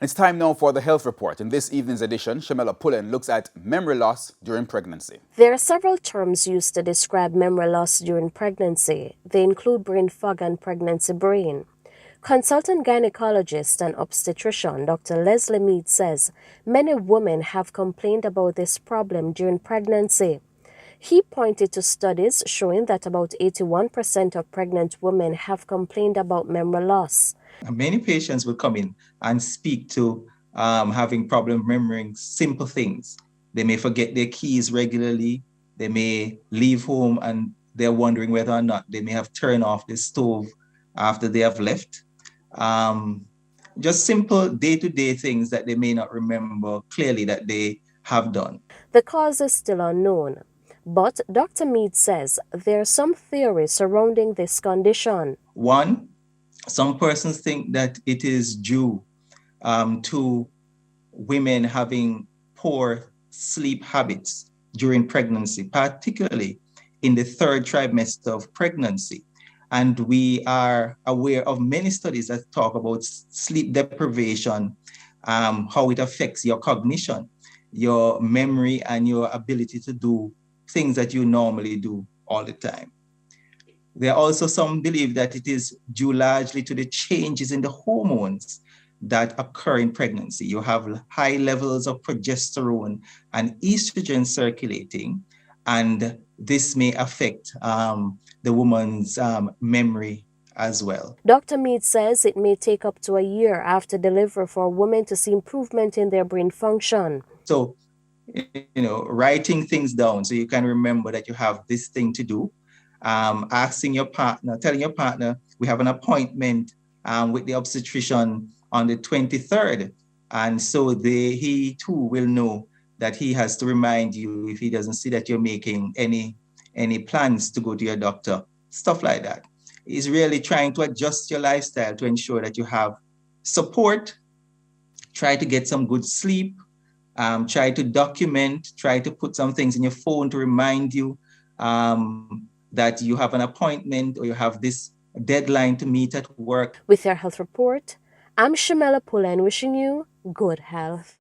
It's time now for the health report. In this evening's edition, Shamela Pullen looks at memory loss during pregnancy. There are several terms used to describe memory loss during pregnancy. They include brain fog and pregnancy brain. Consultant gynecologist and obstetrician Dr. Leslie Mead says many women have complained about this problem during pregnancy. He pointed to studies showing that about 81% of pregnant women have complained about memory loss. Many patients will come in and speak to having problem remembering simple things. They may forget their keys regularly. They may leave home and they're wondering whether or not they may have turned off the stove after they have left. Just simple day-to-day things that they may not remember clearly that they have done. The cause is still unknown, but Dr. Mead says there are some theories surrounding this condition. One, some persons think that it is due to women having poor sleep habits during pregnancy, particularly in the third trimester of pregnancy. And we are aware of many studies that talk about sleep deprivation, how it affects your cognition, your memory, and your ability to do things that you normally do all the time. There are also some believe that it is due largely to the changes in the hormones that occur in pregnancy. You have high levels of progesterone and estrogen circulating, and this may affect the woman's memory as well. Dr. Mead says it may take up to a year after delivery for women to see improvement in their brain function. So, writing things down so you can remember that you have this thing to do. Asking your partner, telling your partner, we have an appointment with the obstetrician on the 23rd. And so he too will know that he has to remind you if he doesn't see that you're making any plans to go to your doctor, stuff like that. He's really trying to adjust your lifestyle to ensure that you have support, try to get some good sleep, try to document, try to put some things in your phone to remind you that you have an appointment or you have this deadline to meet at work. With your health report, I'm Shamela Pullen wishing you good health.